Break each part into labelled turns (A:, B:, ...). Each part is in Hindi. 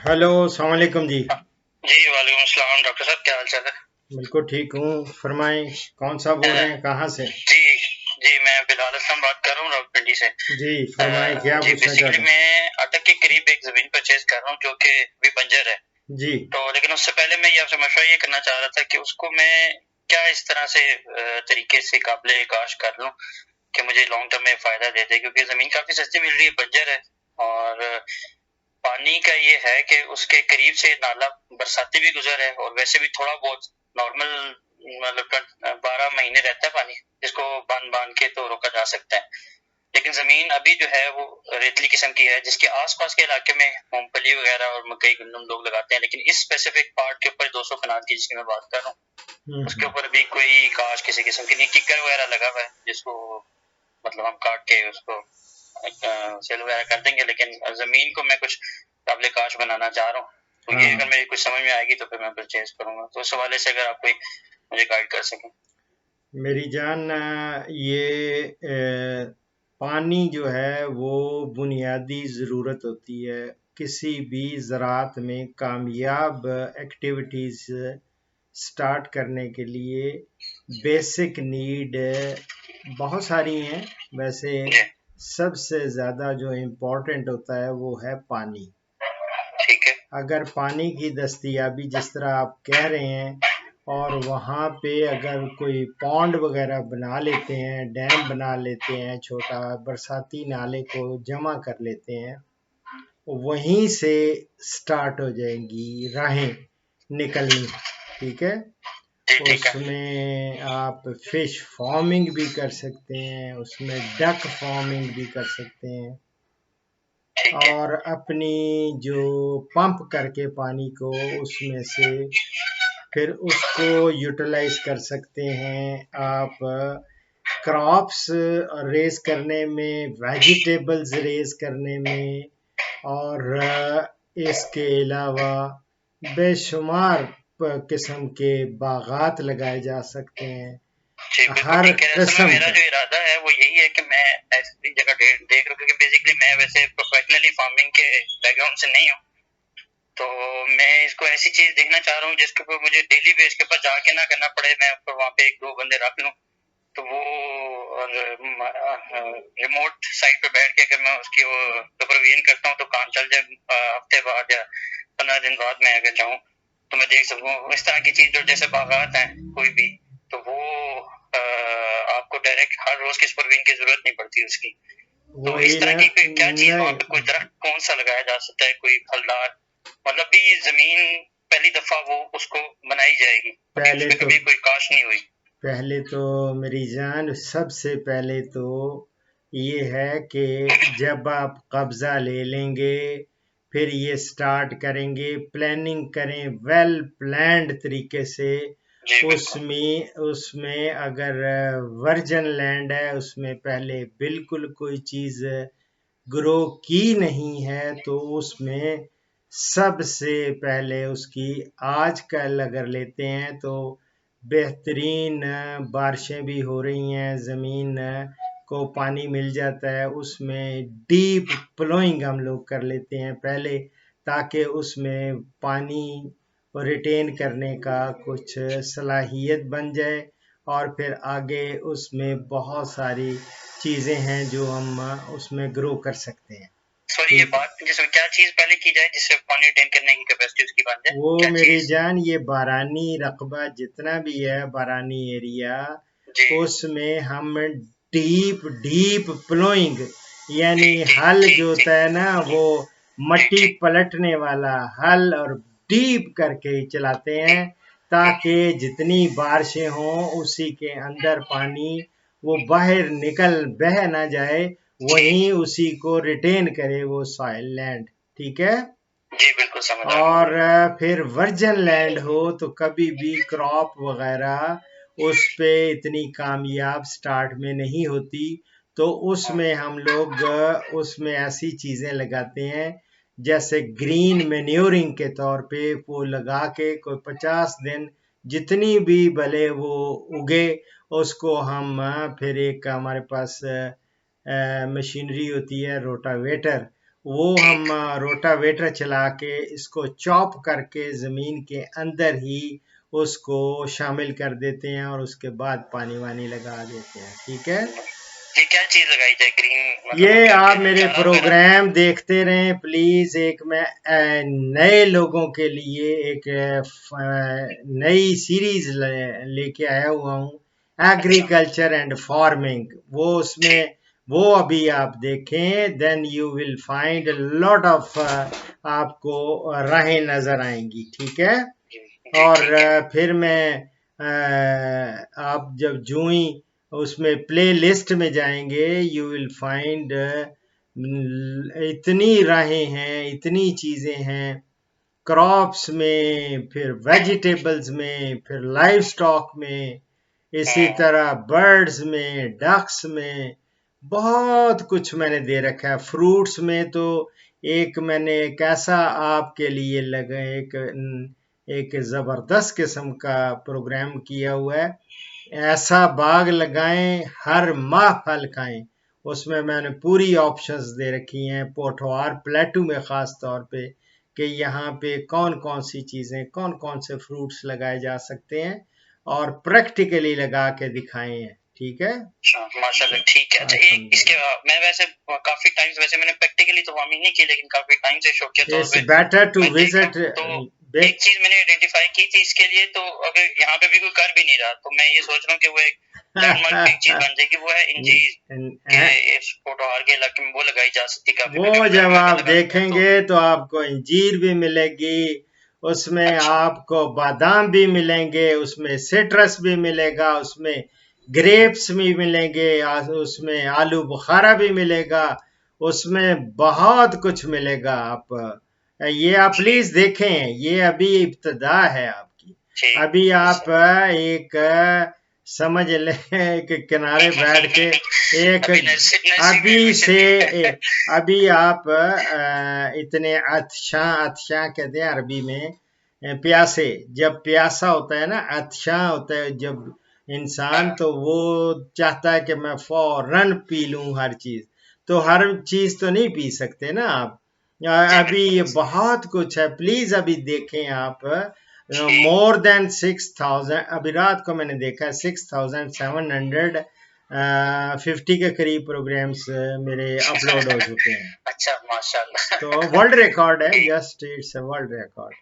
A: हेलो, अस्सलाम वालेकुम जी।
B: जी वालेकुम अस्सलाम डॉक्टर साहब, क्या हाल चाल है?
A: बिल्कुल ठीक हूँ। फरमाएं, कौन सा बोल रहे हैं, कहाँ से?
B: जी जी, मैं बिलाल असलम बात कर रहा हूँ रावलपिंडी से।
A: जी फरमाएं, क्या
B: जी
A: पूछना
B: बेसिकली
A: चाहते हैं?
B: मैं अटक के करीब एक जमीन परचेज कर रहा हूँ जो कि अभी बंजर है।
A: जी
B: तो लेकिन उससे पहले मैं ये आपसे मशवरा ये करना चाह रहा था कि उसको मैं क्या इस तरह से तरीके से काबिल काश कर लूँ कि मुझे लॉन्ग टर्म में फायदा दे दे, क्योंकि जमीन काफी सस्ती मिल रही है, बंजर है। और पानी का ये है कि उसके करीब से नाला बरसाती भी गुजर है और वैसे भी थोड़ा बहुत नॉर्मल, मतलब 12 महीने रहता है पानी, जिसको बांध बांध के तो रोका जा सकता है। लेकिन जमीन अभी जो है वो रेतली किस्म की है, जिसके आसपास के इलाके में मूंगफली वगैरह और मकई गंदम लोग लगाते हैं, लेकिन इस स्पेसिफिक पार्ट के ऊपर 200 कनाल की जिसकी मैं बात कर रहा हूँ, उसके
A: हम्म।
B: ऊपर अभी कोई काश किसी किस्म की नहीं, किकर वगैरह लगा हुआ है जिसको मतलब हम काट के उसको सेल वगैरह कर देंगे। लेकिन जमीन को मैं कुछ काबिल काश बनाना चाह रहा हूँ, तो ये अगर
A: हाँ,
B: मेरी कुछ समझ में आएगी तो फिर मैं परचेज करूंगा। तो उस हवाले से अगर आप कोई मुझे गाइड कर सकें।
A: मेरी जान, पानी जो है वो बुनियादी ज़रूरत होती है किसी भी ज़राअत में। कामयाब एक्टिविटीज़ स्टार्ट करने के लिए बेसिक नीड बहुत सारी हैं। वैसे
B: जी
A: सबसे ज़्यादा जो इम्पोर्टेंट होता है वो है पानी।
B: ठीक है।
A: अगर पानी की दस्तयाबी जिस तरह आप कह रहे हैं, और वहाँ पे अगर कोई पॉन्ड वगैरह बना लेते हैं, डैम बना लेते हैं, छोटा बरसाती नाले को जमा कर लेते हैं, वहीं से स्टार्ट हो जाएंगी राहें निकलनी। ठीक है।
B: जी ठीक है।
A: उसमें आप फिश फार्मिंग भी कर सकते हैं, उसमें डक फार्मिंग भी कर सकते हैं,
B: ठीक है।
A: और अपनी जो पंप करके पानी को उसमें से फिर उसको यूटिलाइज कर सकते हैं आप क्रॉप्स रेज करने में, वेजिटेबल्स रेज करने में, और इसके अलावा बेशुमार किस्म के बागात लगाए जा सकते हैं,
B: जी बिल्कुल
A: हर
B: ठीक है। असल में
A: किस्म
B: मेरा
A: का।
B: जो इरादा है वो यही है कि मैं ऐसी जगह देख रहा हूँ, क्योंकि बेसिकली मैं वैसे प्रोफेशनली फार्मिंग के बैकग्राउंड से नहीं हूँ। तो मैं इसको ऐसी चीज देखना चाह रहा हूँ जिसके ऊपर मुझे डेली बेस के ऊपर जाके ना करना पड़े, मैं वहाँ पे एक दो बंदे रख लूँ। तो वो और रिमोट साइट पे बैठ के अगर मैं उसकी सुपरविजन करता हूँ तो काम चल जाए। हफ्ते बाद या 15 दिन बाद मैं अगर चाहूँ तो मैं देख सकूँ इस तरह की चीज। जो जैसे बागात हैं कोई भी, तो वो आपको डायरेक्ट हर रोज की सुपरविजन की जरूरत नहीं पड़ती उसकी। तो
A: वही
B: इस तरह
A: ना।
B: की क्या चीज वहाँ
A: नहीं,
B: पे, कोई दरख्त कौन सा लगाया जा सकता है, कोई फलदार, मतलब भी जमीन पहली दफा वो उसको बनाई जाएगी, अभी उस
A: पहले
B: पर
A: तो
B: कभी कोई काश नहीं हुई।
A: पहले तो मेरी जान, सबसे पहले तो ये है कि जब आप कब्जा ले लेंगे, फिर ये स्टार्ट करेंगे, प्लानिंग करें वेल प्लान्ड तरीके से।
B: जी बिल्कुल।
A: उसमें उसमें अगर वर्जन लैंड है, उसमें पहले बिल्कुल कोई चीज़ ग्रो की नहीं है, तो उसमें सबसे पहले उसकी, आजकल अगर लेते हैं तो बेहतरीन बारिशें भी हो रही हैं, ज़मीन को पानी मिल जाता है, उसमें डीप प्लोइंग हम लोग कर लेते हैं पहले, ताकि उसमें पानी रिटेन करने का कुछ सलाहियत बन जाए। और फिर आगे उसमें बहुत सारी चीज़ें हैं जो हम उसमें ग्रो कर सकते हैं।
B: सॉरी, ये
A: ठीक है।
B: बात जिसमें क्या चीज पहले की जाए जिससे पानी रिटेन करने की कैपेसिटी उसकी बन जाए,
A: वो
B: क्या
A: मेरी
B: चीज?
A: जान, ये बारानी रकबा जितना भी है, बारानी एरिया,
B: जी
A: उसमें हम डीप डीप प्लोइंग, यानी
B: ठीक ठीक
A: हल जो
B: ठीक
A: होता
B: ठीक
A: है ना, वो
B: ठीक
A: मट्टी
B: ठीक
A: पलटने वाला हल, और डीप करके चलाते हैं,
B: ठीक ठीक।
A: ताकि जितनी बारिशें हों उसी के अंदर पानी वो बाहर निकल बह ना जाए,
B: ठीक।
A: वहीं उसी को रिटेन करे वो सॉइल लैंड। ठीक है।
B: जी बिल्कुल समझ आ गया।
A: और फिर वर्जन लैंड हो तो कभी भी क्रॉप वगैरह उस पे इतनी कामयाब स्टार्ट में नहीं होती, तो उसमें हम लोग उसमें ऐसी चीज़ें लगाते हैं, जैसे ग्रीन मेन्योरिंग के तौर पे वो लगा के कोई 50 दिन, जितनी भी भले वो उगे, उसको हम फिर एक हमारे पास मशीनरी होती है रोटावेटर, वो हम रोटावेटर चला के इसको चॉप करके ज़मीन के अंदर ही उसको शामिल कर देते हैं और उसके बाद पानी वानी लगा देते हैं। ठीक है,
B: ये क्या चीज लगाई जाए ग्रीन,
A: ये आप मेरे प्रोग्राम देखते रहें प्लीज। एक मैं नए लोगों के लिए एक नई सीरीज लेके आया हुआ हूँ, एग्रीकल्चर एंड फार्मिंग। वो उसमें वो अभी आप देखें, then you will find lot of आपको राहें नजर आएंगी। ठीक है, और फिर मैं आप जब जूही उसमें प्ले लिस्ट में जाएंगे, यू विल फाइंड इतनी राहें हैं, इतनी चीजें हैं, क्रॉप्स में, फिर वेजिटेबल्स में, फिर लाइव स्टॉक में, इसी तरह बर्ड्स में, डक्स में, बहुत कुछ मैंने दे रखा है। फ्रूट्स में तो एक मैंने एक ऐसा आपके लिए लगा, एक जबरदस्त किस्म का प्रोग्राम किया हुआ है, ऐसा बाग लगाएं हर माह फल खाएं। उसमें मैंने पूरी ऑप्शंस दे रखी हैं, पोठवार प्लेटू में ख़ास तौर पे, कि यहाँ पे कौन कौन सी चीज़ें, कौन कौन से फ्रूट्स लगाए जा सकते हैं और प्रैक्टिकली लगा के दिखाए हैं। ठीक है,
B: माशाल्लाह, ठीक है। अच्छा, इसके मैं वैसे काफी टाइम, वैसे मैंने प्रैक्टिकली तो फार्मिंग नहीं की, लेकिन काफी टाइम से शौकिया तौर पे
A: बेटर टू विजिट।
B: तो एक चीज मैंने आइडेंटिफाई की थी इसके लिए, तो अगर यहाँ पे भी कोई कर भी नहीं रहा, तो मैं ये सोच रहा हूँ कि वो एक लैंडमार्क चीज बन जाएगी, वो है इंजीर। इस पोटोहार के इलाके में वो लगाई जा सकती है।
A: वो जब आप देखेंगे तो आपको इंजीर भी मिलेगी, उसमें आपको बादाम भी मिलेंगे, उसमें सिट्रस भी मिलेगा, उसमें ग्रेप्स भी मिलेंगे, उसमें आलू बुखारा भी मिलेगा, उसमें बहुत कुछ मिलेगा। आप ये आप प्लीज देखें, ये अभी इब्तदा है आपकी। अभी आप एक समझ लें कि किनारे बैठ के एक अभी आप इतने अतशा कहते हैं अरबी में, प्यासे, जब प्यासा होता है ना, अतशा होता है जब इंसान, तो वो चाहता है कि मैं फौरन पी लूं हर चीज। तो हर चीज तो नहीं पी सकते ना आप। अभी ये बहुत कुछ है, प्लीज अभी देखें आप। मोर देन 6,000, अभी रात को मैंने देखा 6,750 के करीब प्रोग्राम्स मेरे अपलोड हो चुके हैं।
B: अच्छा, माशाल्लाह।
A: तो वर्ल्ड रिकॉर्ड है, जस्ट इट्स वर्ल्ड रिकॉर्ड।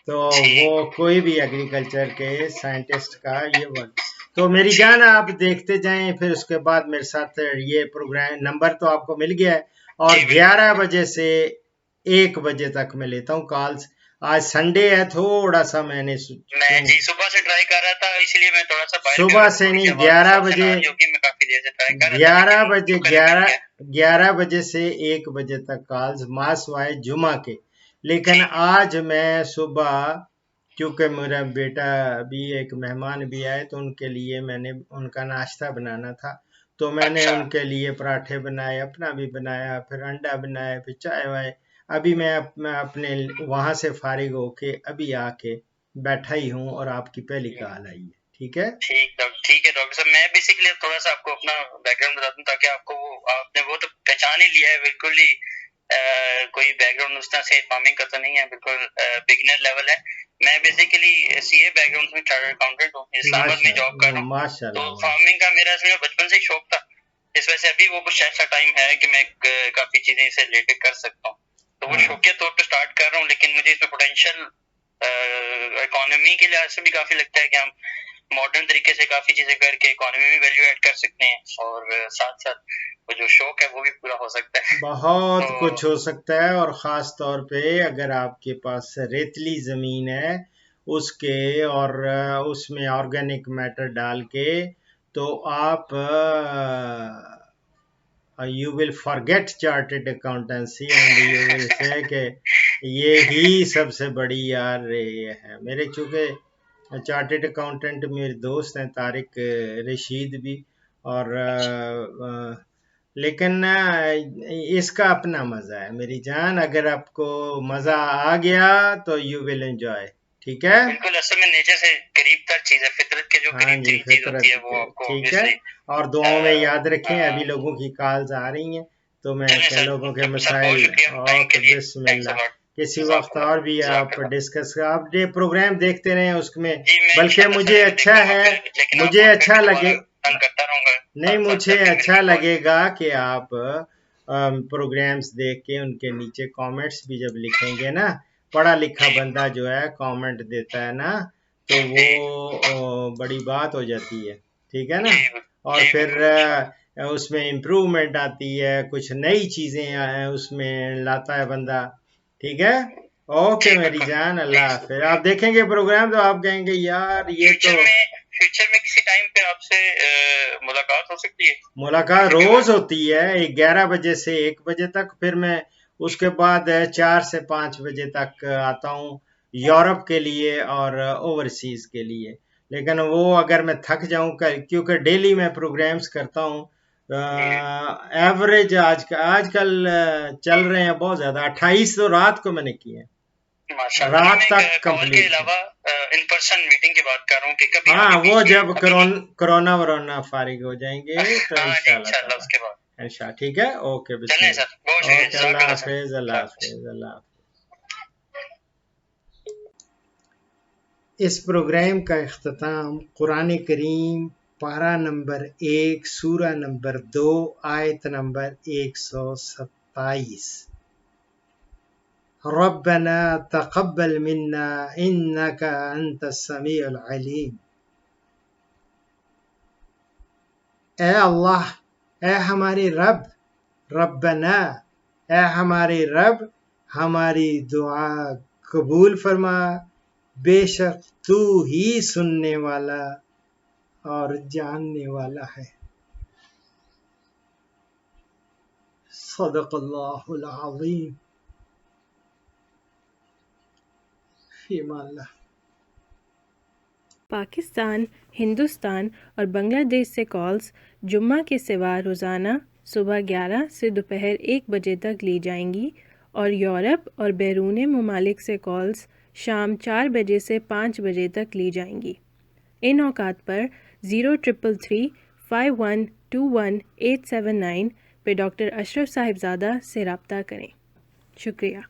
A: तो वो कोई भी एग्रीकल्चर के साइंटिस्ट का ये वर्ड। तो मेरी जान आप देखते जाएं, फिर उसके बाद मेरे साथ ये प्रोग्राम नंबर तो आपको मिल गया है, और 11 बजे से 1 बजे तक मैं लेता हूँ कॉल्स। आज संडे है, थोड़ा सा मैंने
B: जी सुबह से ट्राई कर रहा था, इसलिए मैं थोड़ा सा
A: सुबह से नहीं, 11 बजे, 11 बजे से 1 बजे तक कॉल्स मास वाए जुमा के। लेकिन आज मैं सुबह, क्योंकि मेरा बेटा भी, एक मेहमान भी आए, तो उनके लिए मैंने उनका नाश्ता बनाना था, तो मैंने उनके लिए पराठे बनाए, अपना भी बनाया, फिर अंडा बनाया, फिर चाय वाय। अभी मैं अपने वहां से फारिग होके अभी आके बैठा ही हूँ और आपकी पहली कॉल आई है। ठीक है,
B: ठीक है डॉक्टर साहब, मैं बेसिकली थोड़ा सा आपको अपना बैकग्राउंड बता दूं, ताकि आपको आपने वो तो पहचान ही लिया है बिल्कुल ही। कोई बैकग्राउंड उस तरह से फार्मिंग का तो नहीं है, बिल्कुल बिगिनर लेवल है। मैं बेसिकली सीए बैकग्राउंड में चार्टर्ड अकाउंटेंट हूँ, इस्लामाबाद में जॉब कर रहा हूँ। तो फार्मिंग का मेरा इसमें बचपन से ही शौक था, इस वजह से अभी वो कुछ ऐसा टाइम है कि मैं काफी चीजें इसे रिलेटेड कर सकता हूँ। तो वो शौकिया तौर पर स्टार्ट कर रहा हूँ, लेकिन मुझे इसमें पोटेंशियल इकोनॉमी के लिहाज से भी काफी लगता है कि हम मॉडर्न तरीके से काफी चीजें करके इकोनॉमी में वैल्यू ऐड कर सकते हैं, और साथ साथ वो जो शौक है वो भी पूरा हो सकता है।
A: बहुत कुछ हो सकता है, और खास तौर पे अगर आपके पास रेतली जमीन है उसके, और उसमें ऑर्गेनिक मैटर डाल के, तो आप you will forget chartered accountancy and you will say कि ये ही सबसे बड़ी यार ये है। मेरे चूंकि चार्टेड अकाउंटेंट मेरे दोस्त हैं, तारिक रशीद भी, और लेकिन इसका अपना मजा है मेरी जान। अगर आपको मजा आ गया तो यू विल एंजॉय। ठीक है,
B: बिल्कुल, असल में नेचर से करीब तर चीज है, फितरत के जो करीब तरीन चीज होती है वो आपको।
A: ठीक है, और दुआओं में याद रखें। अभी लोगों की कॉल्स आ रही हैं, तो मैं
B: चलें
A: के
B: सर,
A: लोगों के
B: सर बहुत
A: मसाइल
B: शुक्रिया टाइम के
A: ओके
B: लिए,
A: बिस्मिल्लाह
B: थैंक्स अ लॉट।
A: किसी
B: जज़ाक
A: वक्त और भी आप
B: अल्लाह।
A: डिस्कस आप ये प्रोग्राम देखते रहें उसमें
B: जी मैं
A: बल्कि
B: इंशाल्लाह
A: मुझे
B: सर
A: अच्छा
B: देखूंगा
A: है
B: फिर, लेकिन
A: मुझे
B: आपको फिर
A: अच्छा
B: भी
A: लगे
B: दोबारा फोन करता रहूंगा,
A: नहीं
B: साथ साथ
A: मुझे
B: जब भी
A: अच्छा
B: मेरी कॉल।
A: लगेगा कि आप प्रोग्राम्स देख के उनके नीचे कमेंट्स भी जब लिखेंगे ना पढ़ा लिखा
B: जी
A: बंदा जो है कमेंट देता है ना तो
B: जी
A: वो बड़ी बात हो जाती है ठीक है ना
B: जी
A: और
B: जी
A: फिर
B: बिल्कुल।
A: उसमें इम्प्रूवमेंट आती है कुछ नई चीज़ें उसमें लाता है बंदा ठीक है ओके
B: जी
A: मेरी
B: बिल्कुल
A: जान
B: जी।
A: अल्लाह हाफिज आप देखेंगे प्रोग्राम तो आप कहेंगे यार ये तो
B: फ्यूचर में किसी टाइम पे आपसे मुलाकात हो सकती है
A: मुलाकात
B: किसी भी
A: रोज
B: वक्त?
A: होती है 11 बजे से 1 बजे तक फिर मैं उसके बाद 4 से 5 बजे तक आता हूँ यूरोप के लिए और ओवरसीज के लिए लेकिन वो अगर मैं थक जाऊं क्योंकि डेली मैं प्रोग्राम्स करता हूँ एवरेज आजकल चल रहे हैं बहुत ज्यादा 28 तो रात को मैंने किए हैं
B: माशाल्लाह। नहीं,
A: रात
B: मैं
A: तक
B: कॉल के
A: कंप्लीट किए
B: अलावा इन पर्सन मीटिंग की बात कर रहा हूँ कि कभी
A: हाँ
B: आगे
A: वो
B: पीछे
A: जब
B: अभी नहीं।
A: कोरोना वरोना फारिग हो जाएंगे तो
B: हाँ जी
A: इंशाल्लाह
B: इंशाल्लाह
A: ताला
B: उसके बाद।
A: इंशाल्लाह ठीक है ओके
B: चलें सर, बहुत
A: बिस्मिल्लाह
B: शुक्रिया,
A: ओके अल्लाह
B: जज़ाकल्लाह सर,
A: हाफिज अल्लाह
B: अल्लाह हाफ़िज़।
A: हाफिज अल्लाह हाफिज इस प्रोग्राम का इख्तिताम कुरान करीम पारा नंबर 1 सूरा नंबर 2 आयत नंबर 127 रब्बना तक़ब्बल मिन्ना इन्नका अंतस समीउल अलीम ए अल्लाह ए हमारे रब रब्बना ए हमारे रब हमारी दुआ कबूल फरमा बेशक तू ही सुनने वाला और जानने वाला है सदक़ल्लाहुल अज़ीम ईमान।
C: पाकिस्तान, हिंदुस्तान और बांग्लादेश से कॉल्स जुम्मा के सिवा रोज़ाना सुबह 11 से दोपहर 1 बजे तक ली जाएंगी और यूरोप और बैरून ममालिक से कॉल्स शाम 4 बजे से 5 बजे तक ली जाएंगी। इन औकात पर 0333 5121 879 पे डॉक्टर अशरफ साहिबजादा से रब्ता करें। शुक्रिया।